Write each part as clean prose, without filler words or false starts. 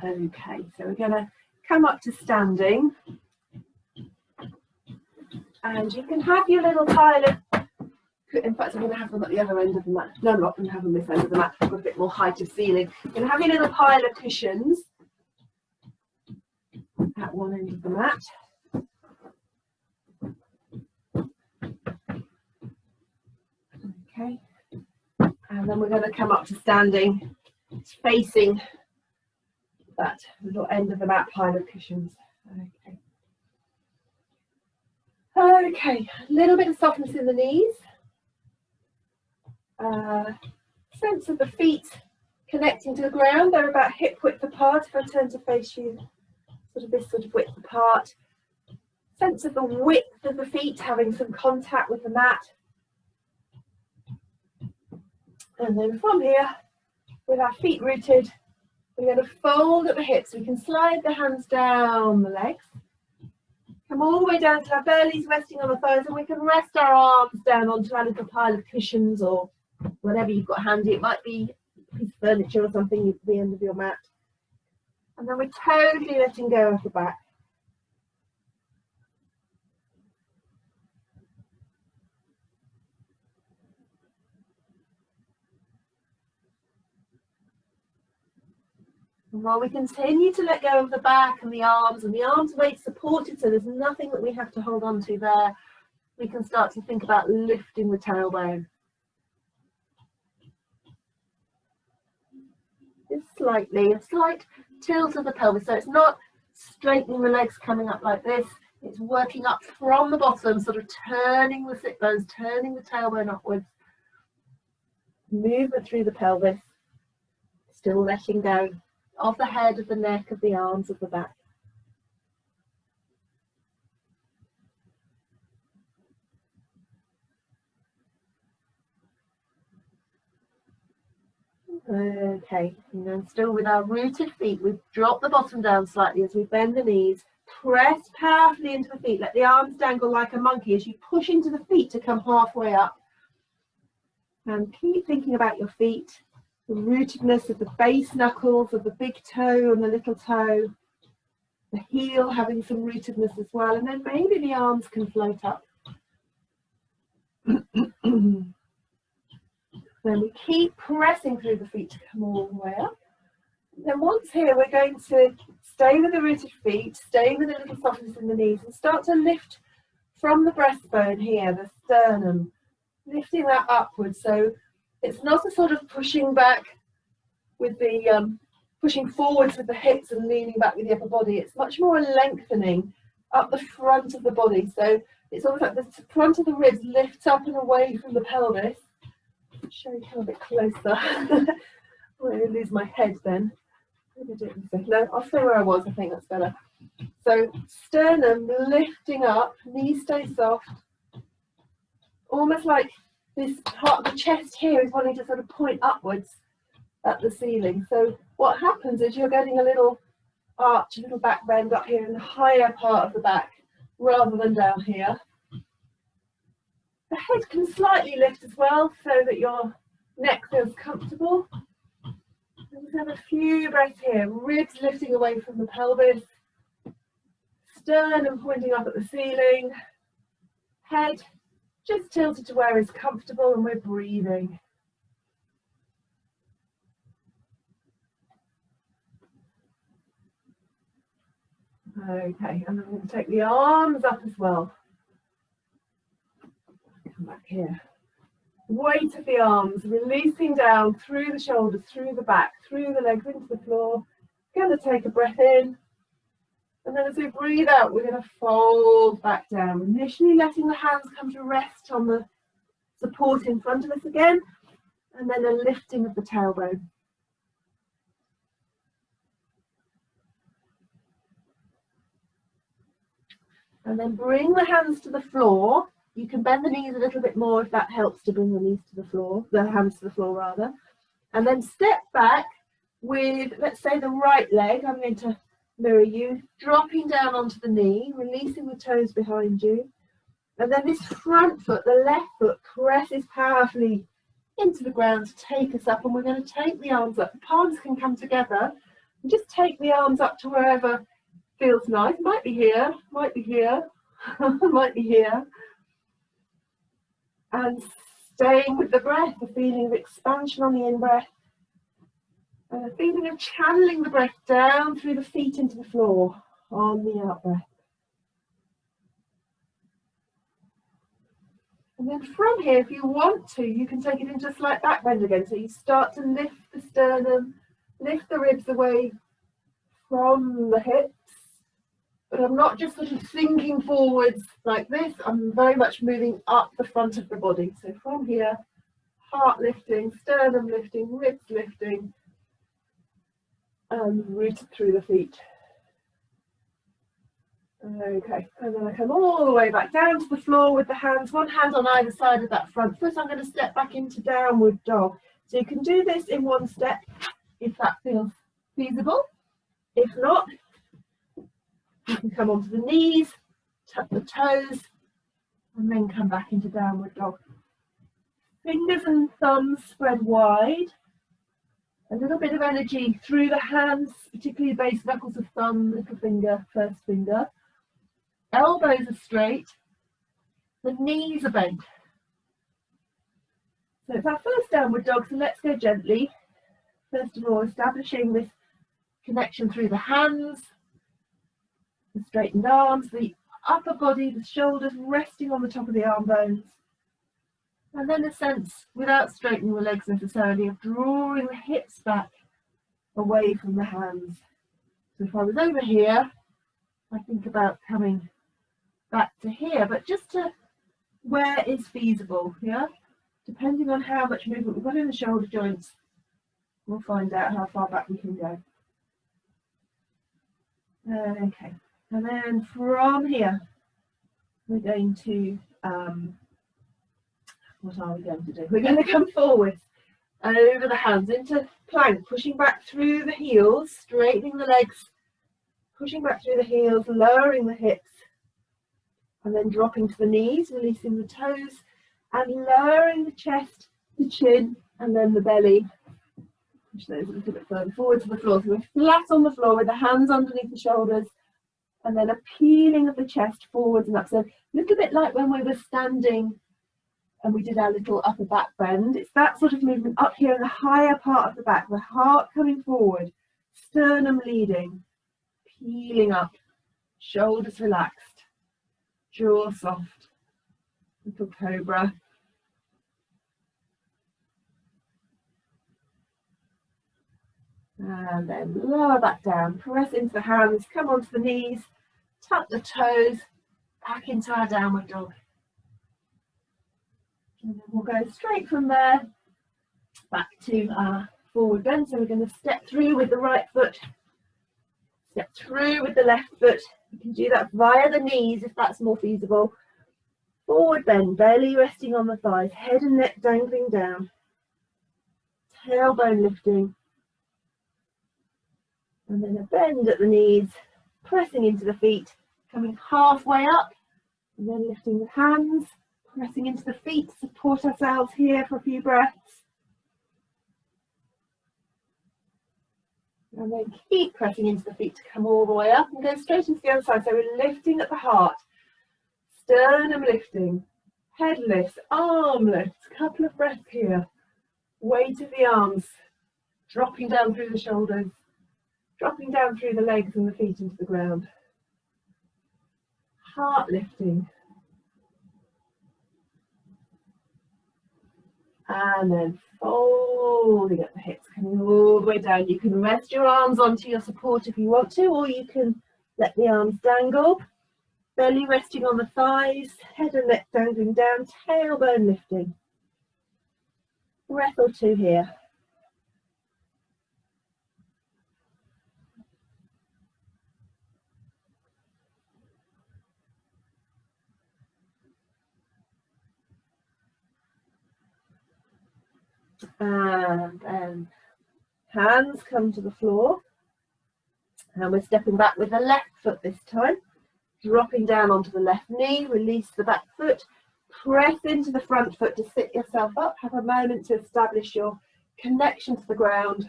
Okay, so we're going to come up to standing, and you can have your little pile of, in fact I'm going to have them at the other end of the mat. No, I'm not going to have them this end of the mat, I've got a bit more height of ceiling. You're going to have your little pile of cushions at one end of the mat. Okay, and then we're going to come up to standing, facing that little end of the mat pile of cushions. Okay. Okay, a little bit of softness in the knees. Sense of the feet connecting to the ground. They're about hip width apart. If I turn to face you, sort of this sort of width apart. Sense of the width of the feet having some contact with the mat. And then from here, with our feet rooted, we're going to fold at the hips. We can slide the hands down the legs. Come all the way down to our bellies resting on the thighs, and we can rest our arms down onto our little pile of cushions or whatever you've got handy. It might be a piece of furniture or something at the end of your mat. And then we're totally letting go of the back. And while we continue to let go of the back and the arms weight supported, so there's nothing that we have to hold on to there, we can start to think about lifting the tailbone. Just slightly, a slight tilt of the pelvis, so it's not straightening the legs coming up like this, it's working up from the bottom, sort of turning the sit bones, turning the tailbone upwards. Movement through the pelvis, still letting go of the head, of the neck, of the arms, of the back. Okay, and then still with our rooted feet, we've dropped the bottom down slightly as we bend the knees, press powerfully into the feet, let the arms dangle like a monkey as you push into the feet to come halfway up. And keep thinking about your feet. The rootedness of the base knuckles, of the big toe and the little toe, the heel having some rootedness as well, and then maybe the arms can float up. Then we keep pressing through the feet to come all the way up. And then once here, we're going to stay with the rooted feet, stay with a little softness in the knees, and start to lift from the breastbone here, the sternum, lifting that upwards. So it's not a sort of pushing back with the, pushing forwards with the hips and leaning back with the upper body. It's much more a lengthening up the front of the body. So it's almost like the front of the ribs lifts up and away from the pelvis. I'll show you a bit closer. I'm going to lose my head then. No, I'll stay where I was. I think that's better. So sternum lifting up, knees stay soft. Almost like this part of the chest here is wanting to sort of point upwards at the ceiling. So what happens is you're getting a little arch, a little back bend up here in the higher part of the back rather than down here. The head can slightly lift as well so that your neck feels comfortable. Let's have a few breaths here. Ribs lifting away from the pelvis. Sternum pointing up at the ceiling. Head just tilted to where it's comfortable, and we're breathing. Okay, and I'm going to take the arms up as well. Come back here. Weight of the arms, releasing down through the shoulders, through the back, through the legs, into the floor. Going to take a breath in. And then as we breathe out, we're going to fold back down. Initially letting the hands come to rest on the support in front of us again. And then a lifting of the tailbone. And then bring the hands to the floor. You can bend the knees a little bit more if that helps to bring the knees to the floor, the hands to the floor rather. And then step back with, let's say, the right leg. I'm going to mirror you, dropping down onto the knee, releasing the toes behind you. And then this front foot, the left foot, presses powerfully into the ground to take us up. And we're going to take the arms up. The palms can come together. And just take the arms up to wherever feels nice. Might be here, might be here, might be here. And staying with the breath, a feeling of expansion on the in-breath, and a feeling of channeling the breath down through the feet into the floor on the out-breath. And then from here, if you want to, you can take it into a slight back bend again. So you start to lift the sternum, lift the ribs away from the hips. But I'm not just sort of sinking forwards like this. I'm very much moving up the front of the body. So from here, heart lifting, sternum lifting, ribs lifting, and rooted through the feet. Okay, and then I come all the way back down to the floor with the hands, one hand on either side of that front foot. I'm going to step back into downward dog. So you can do this in one step if that feels feasible. If not, you can come onto the knees, tuck the toes, and then come back into downward dog. Fingers and thumbs spread wide. A little bit of energy through the hands, particularly the base knuckles of thumb, little finger, first finger. Elbows are straight, the knees are bent. So it's our first downward dog, so let's go gently. First of all, establishing this connection through the hands, the straightened arms, the upper body, the shoulders resting on the top of the arm bones. And then a sense, without straightening the legs necessarily, of drawing the hips back away from the hands. So if I was over here, I think about coming back to here, but just to where is feasible, yeah? Depending on how much movement we've got in the shoulder joints, we'll find out how far back we can go. Okay, and then from here, we're going to, what are we going to do? We're going to come forward over the hands into plank, pushing back through the heels, straightening the legs, pushing back through the heels, lowering the hips, and then dropping to the knees, releasing the toes, and lowering the chest, the chin, and then the belly. Push those a little bit further forward to the floor. So we're flat on the floor with the hands underneath the shoulders, and then a peeling of the chest forwards and up. So a little bit like when we were standing and we did our little upper back bend. It's that sort of movement up here in the higher part of the back, the heart coming forward, sternum leading, peeling up, shoulders relaxed, jaw soft, little cobra. And then lower back down, press into the hands, come onto the knees, tuck the toes, back into our downward dog. And then we'll go straight from there back to our forward bend. So we're going to step through with the right foot, step through with the left foot. You can do that via the knees if that's more feasible. Forward bend, belly resting on the thighs, head and neck dangling down, tailbone lifting, and then a bend at the knees, pressing into the feet, coming halfway up, and then lifting the hands, pressing into the feet, support ourselves here for a few breaths. And then keep pressing into the feet to come all the way up and go straight into the other side. So we're lifting at the heart, sternum lifting, head lifts, arm lifts, couple of breaths here. Weight of the arms, dropping down through the shoulders, dropping down through the legs and the feet into the ground. Heart lifting. And then folding at the hips, coming all the way down. You can rest your arms onto your support if you want to, or you can let the arms dangle. Belly resting on the thighs, head and neck dangling down, tailbone lifting. Breath or two here. And then hands come to the floor, and we're stepping back with the left foot this time, dropping down onto the left knee, release the back foot, press into the front foot to sit yourself up, have a moment to establish your connection to the ground,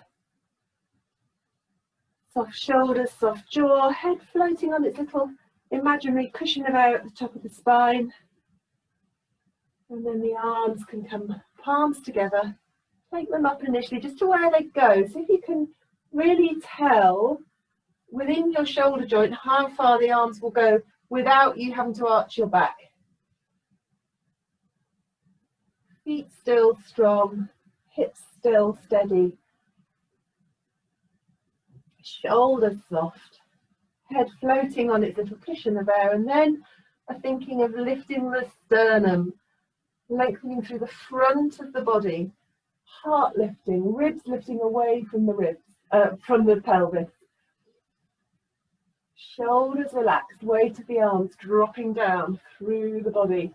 Soft shoulders, soft jaw, head floating on its little imaginary cushion of air at the top of the spine. And then the arms can come palms together. Take them up initially just to where they go. So if you can really tell within your shoulder joint how far the arms will go without you having to arch your back. Feet still strong, hips still steady. Shoulders soft, head floating on its little cushion of air, and then thinking of lifting the sternum, lengthening through the front of the body, heart lifting, ribs lifting away from the ribs, from the pelvis. Shoulders relaxed, weight of the arms dropping down through the body.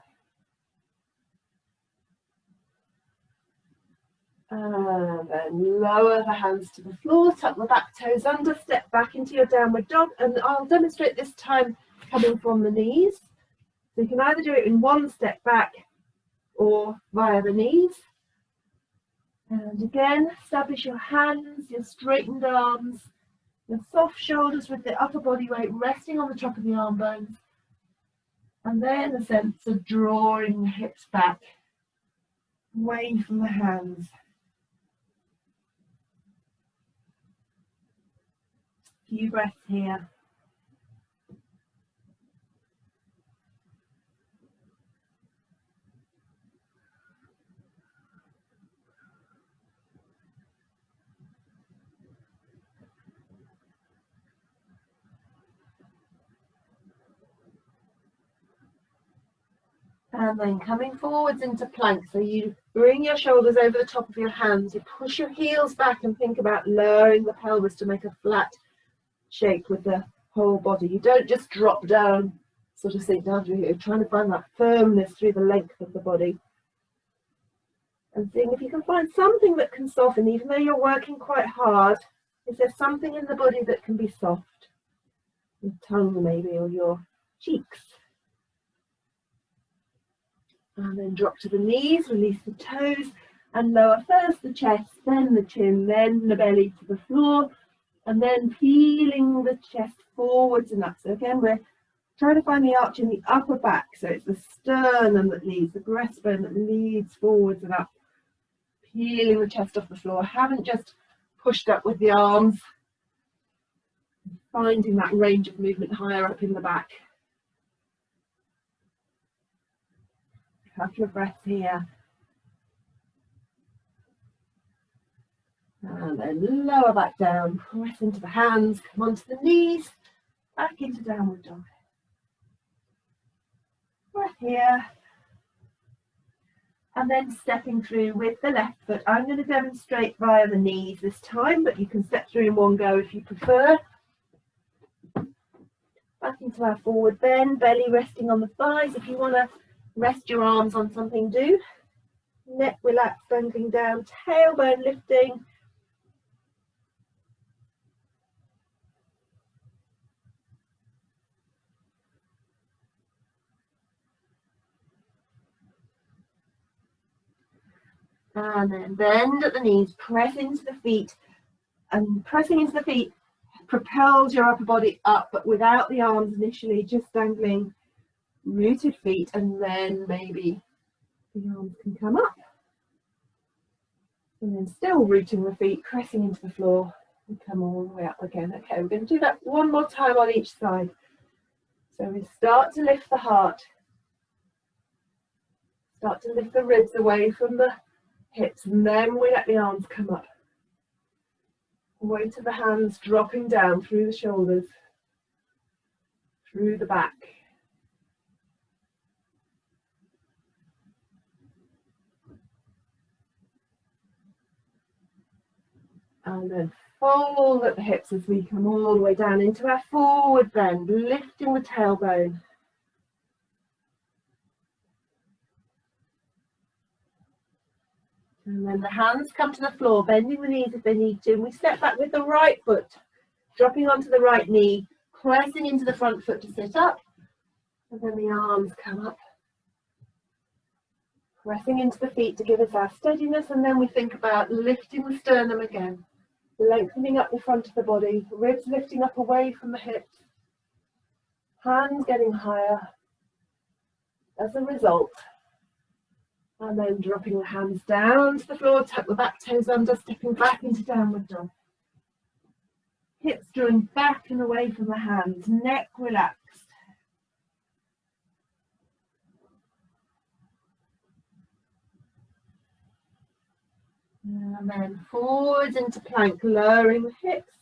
And then lower the hands to the floor, tuck the back toes under, step back into your downward dog, and I'll demonstrate this time coming from the knees. So you can either do it in one step back or via the knees. And again, establish your hands, your straightened arms, your soft shoulders with the upper body weight resting on the top of the arm bones. And then a sense of drawing the hips back, away from the hands. Few breaths here. And then coming forwards into plank. So you bring your shoulders over the top of your hands. You push your heels back and think about lowering the pelvis to make a flat shape with the whole body. You don't just drop down, sort of sink down through here. You're trying to find that firmness through the length of the body. And seeing if you can find something that can soften, even though you're working quite hard. Is there something in the body that can be soft? Your tongue maybe, or your cheeks. And then drop to the knees, release the toes, and lower first the chest, then the chin, then the belly to the floor, and then peeling the chest forwards and up. So again, we're trying to find the arch in the upper back. So it's the sternum that leads, the breastbone that leads forwards and up. Peeling the chest off the floor. Haven't just pushed up with the arms. Finding that range of movement higher up in the back. A couple of breaths here. And then lower back down, press into the hands, come onto the knees, back into downward dog. Breath here. And then stepping through with the left foot. I'm going to demonstrate via the knees this time, but you can step through in one go if you prefer. Back into our forward bend, belly resting on the thighs. If you want to rest your arms on something, do. Neck relaxed, bending down, tailbone lifting. And then bend at the knees, press into the feet, and pressing into the feet propels your upper body up, but without the arms initially, just dangling rooted feet, and then maybe the arms can come up. And then still rooting the feet, pressing into the floor, and come all the way up again. Okay, we're going to do that one more time on each side. So we start to lift the heart. Start to lift the ribs away from the hips, and then we let the arms come up. Weight of the hands dropping down through the shoulders, through the back. And then fold at the hips as we come all the way down into our forward bend, lifting the tailbone. And then the hands come to the floor, bending the knees if they need to. And we step back with the right foot, dropping onto the right knee, pressing into the front foot to sit up. And then the arms come up, pressing into the feet to give us our steadiness. And then we think about lifting the sternum again. Lengthening up the front of the body, ribs lifting up away from the hips, hands getting higher as a result. And then dropping the hands down to the floor, tuck the back toes under, stepping back into downward dog. Hips drawing back and away from the hands, neck relaxed. And then forwards into plank, lowering the hips,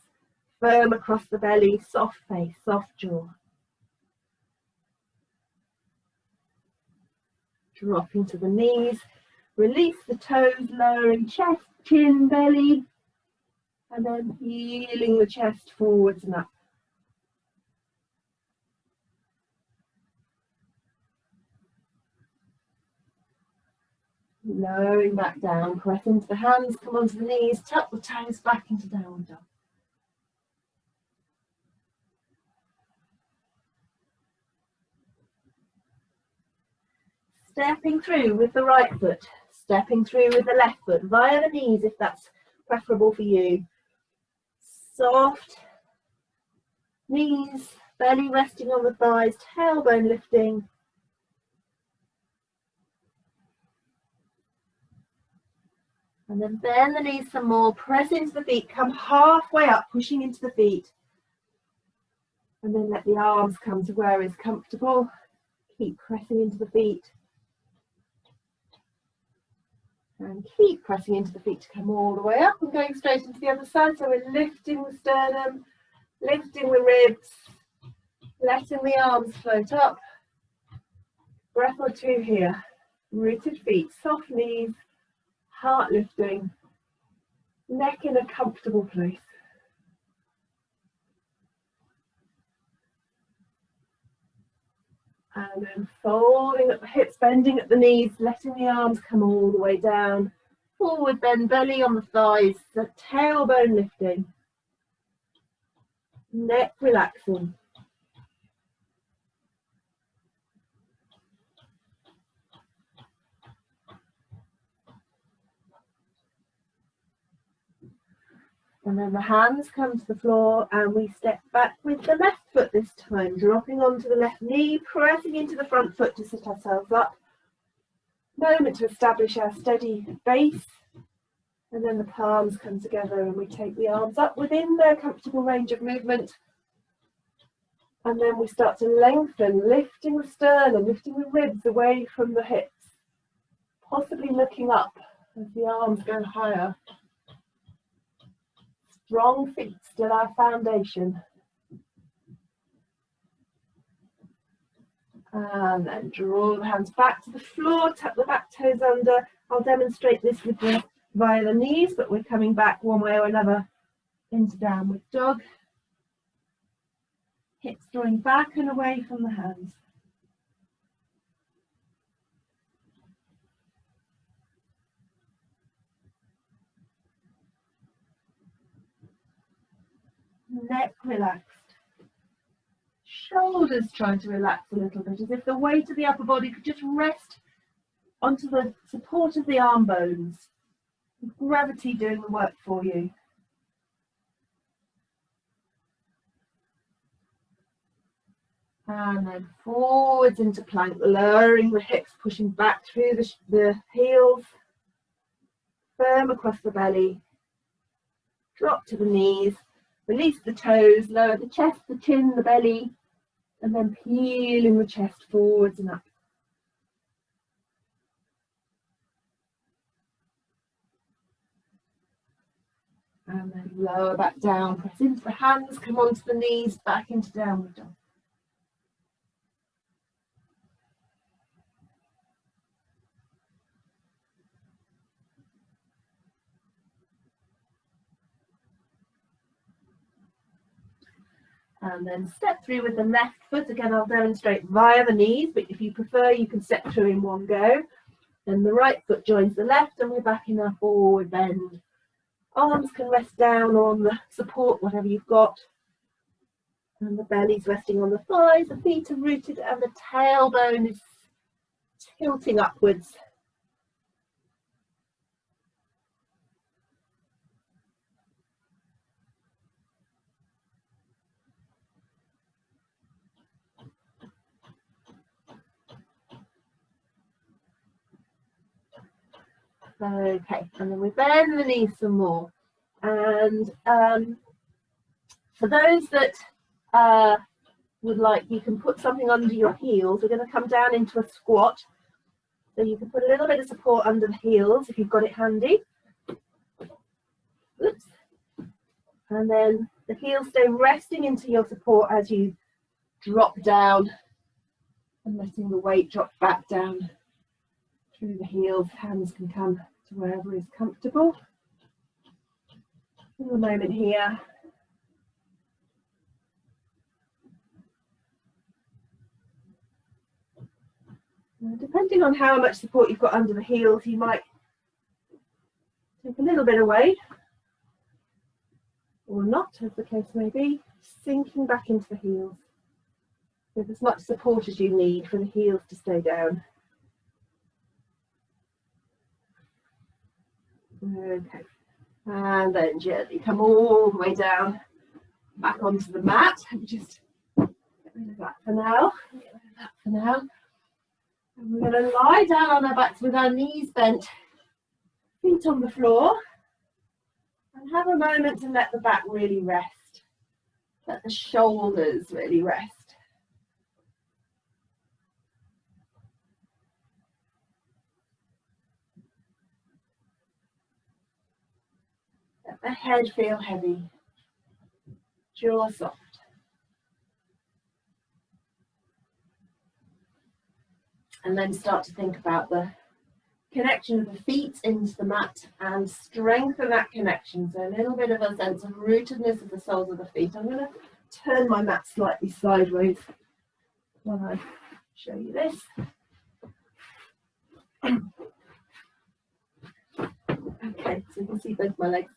firm across the belly, soft face, soft jaw. Dropping to the knees, release the toes, lowering chest, chin, belly, and then heeling the chest forwards and up. Lowering back down, press into the hands, come onto the knees, tuck the toes back into downward dog. Stepping through with the right foot, stepping through with the left foot, via the knees if that's preferable for you. Soft knees, belly resting on the thighs, tailbone lifting. And then bend the knees some more, press into the feet, come halfway up, pushing into the feet. And then let the arms come to where is comfortable. Keep pressing into the feet. And keep pressing into the feet to come all the way up and going straight into the other side. So we're lifting the sternum, lifting the ribs, letting the arms float up. Breath or two here. Rooted feet, soft knees, heart lifting, neck in a comfortable place. And then folding at the hips, bending at the knees, letting the arms come all the way down. Forward bend, belly on the thighs, the tailbone lifting. Neck relaxing. And then the hands come to the floor and we step back with the left foot this time, dropping onto the left knee, pressing into the front foot to sit ourselves up. Moment to establish our steady base. And then the palms come together and we take the arms up within their comfortable range of movement. And then we start to lengthen, lifting the sternum, lifting the ribs away from the hips. Possibly looking up as the arms go higher. Strong feet, still our foundation. And then draw the hands back to the floor, tuck the back toes under. I'll demonstrate this via the knees, but we're coming back one way or another into downward dog. Hips drawing back and away from the hands. Neck relaxed. Shoulders trying to relax a little bit, as if the weight of the upper body could just rest onto the support of the arm bones. Gravity doing the work for you. And then forwards into plank, lowering the hips, pushing back through the heels. Firm across the belly. Drop to the knees. Release the toes, lower the chest, the chin, the belly. And then peeling the chest forwards and up. And then lower back down, press into the hands, come onto the knees, back into downward dog. And then step through with the left foot. Again, I'll demonstrate via the knees, but if you prefer, you can step through in one go. Then the right foot joins the left and we're back in our forward bend. Arms can rest down on the support, whatever you've got. And the belly's resting on the thighs, the feet are rooted and the tailbone is tilting upwards. Okay, and then we bend the knees some more. And for those that would like, you can put something under your heels. We're going to come down into a squat. So you can put a little bit of support under the heels if you've got it handy. Oops. And then the heels stay resting into your support as you drop down and letting the weight drop back down through the heels. Hands can come to wherever is comfortable. In a moment here. Now, depending on how much support you've got under the heels, you might take a little bit away or not, as the case may be, sinking back into the heels with as much support as you need for the heels to stay down. Okay, and then gently come all the way down back onto the mat. Just get rid of that for now. Get rid of that for now. And we're going to lie down on our backs with our knees bent, feet on the floor, and have a moment to let the back really rest. Let the shoulders really rest. Let the head feel heavy, jaw soft. And then start to think about the connection of the feet into the mat and strengthen that connection. So a little bit of a sense of rootedness of the soles of the feet. I'm going to turn my mat slightly sideways while I show you this. Okay, so you can see both my legs.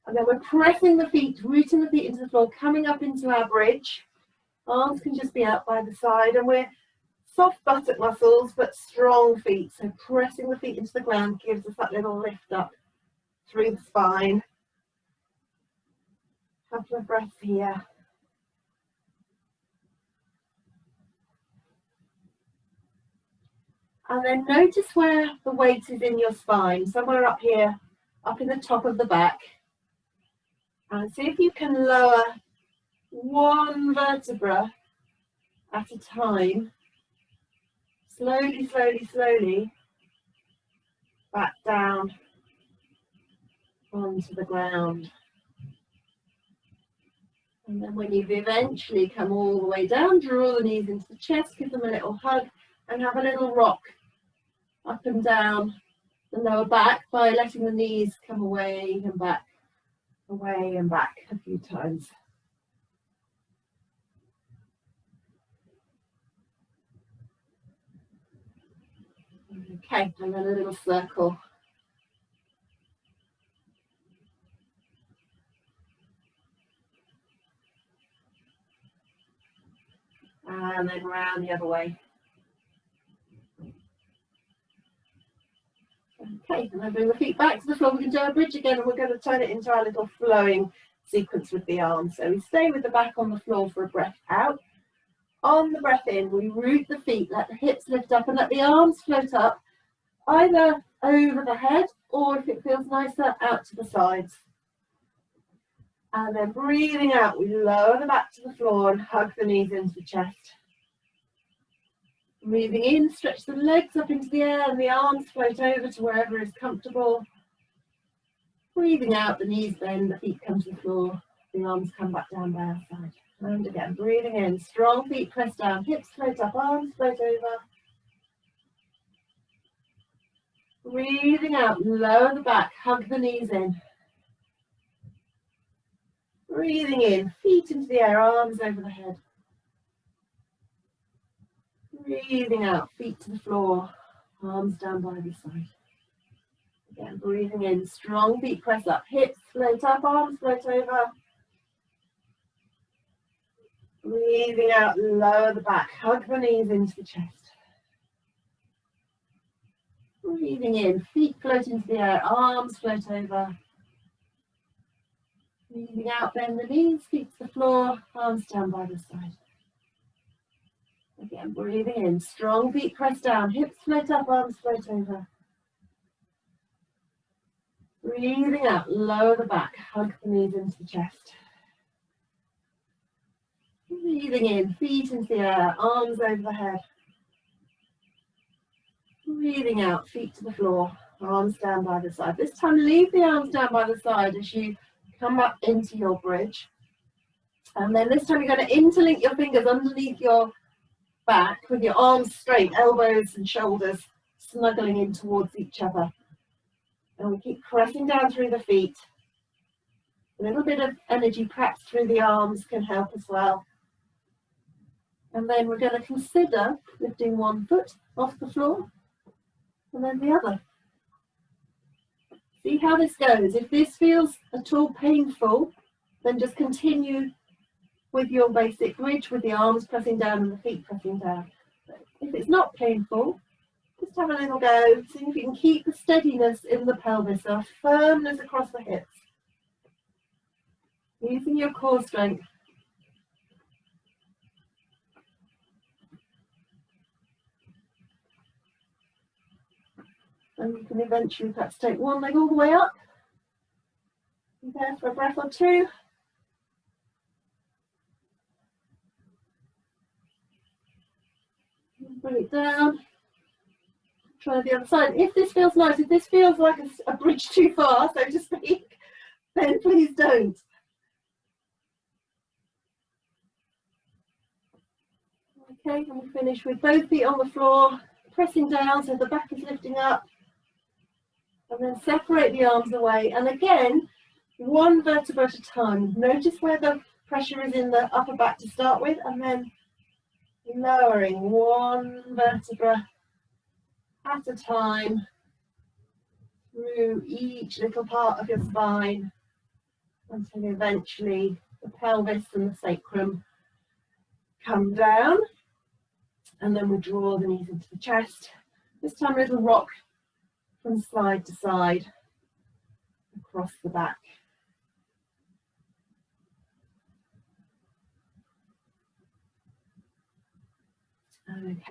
And then we're pressing the feet, rooting the feet into the floor, coming up into our bridge. Arms can just be out by the side, and we're soft buttock muscles, but strong feet. So pressing the feet into the ground gives us that little lift up through the spine. Couple of breaths here. And then notice where the weight is in your spine, somewhere up here, up in the top of the back. And see if you can lower one vertebra at a time. Slowly, slowly, slowly back down onto the ground. And then when you've eventually come all the way down, draw the knees into the chest, give them a little hug, and have a little rock up and down the lower back by letting the knees come away and back a few times. Okay, and then a little circle. And then round the other way. Okay, and then bring the feet back to the floor. We can do our bridge again, and we're going to turn it into our little flowing sequence with the arms. So we stay with the back on the floor for a breath out. On the breath in, we root the feet, let the hips lift up, and let the arms float up, either over the head, or if it feels nicer, out to the sides. And then breathing out, we lower the back to the floor and hug the knees into the chest. Breathing in, stretch the legs up into the air and the arms float over to wherever is comfortable. Breathing out, the knees bend, the feet come to the floor, the arms come back down by our side. And again, breathing in, strong feet press down, hips float up, arms float over. Breathing out, lower the back, hug the knees in. Breathing in, feet into the air, arms over the head. Breathing out, feet to the floor, arms down by the side. Again, breathing in, strong feet press up, hips float up, arms float over. Breathing out, lower the back, hug the knees into the chest. Breathing in, feet float into the air, arms float over. Breathing out, bend the knees, feet to the floor, arms down by the side. Again, breathing in, strong feet press down, hips float up, arms float over. Breathing out, lower the back, hug the knees into the chest. Breathing in, feet into the air, arms over the head. Breathing out, feet to the floor, arms down by the side. This time, leave the arms down by the side as you come up into your bridge. And then this time, you're going to interlink your fingers underneath your back with your arms straight, elbows and shoulders snuggling in towards each other. And we keep pressing down through the feet. A little bit of energy perhaps through the arms can help as well. And then we're going to consider lifting one foot off the floor and then the other. See how this goes. If this feels at all painful, then just continue with your basic bridge with the arms pressing down and the feet pressing down. If it's not painful, just have a little go. See if you can keep the steadiness in the pelvis, so a firmness across the hips. Using your core strength. And you can eventually perhaps take one leg all the way up. Be there for a breath or two. Bring it down. Try the other side. If this feels nice, if this feels like a bridge too far, so to speak, then please don't. Okay, and we finish with both feet on the floor, pressing down so the back is lifting up. And then separate the arms away. And again, one vertebra at a time. Notice where the pressure is in the upper back to start with, and then lowering one vertebra at a time through each little part of your spine until eventually the pelvis and the sacrum come down. And then we draw the knees into the chest. This time a little rock from side to side across the back. Okay.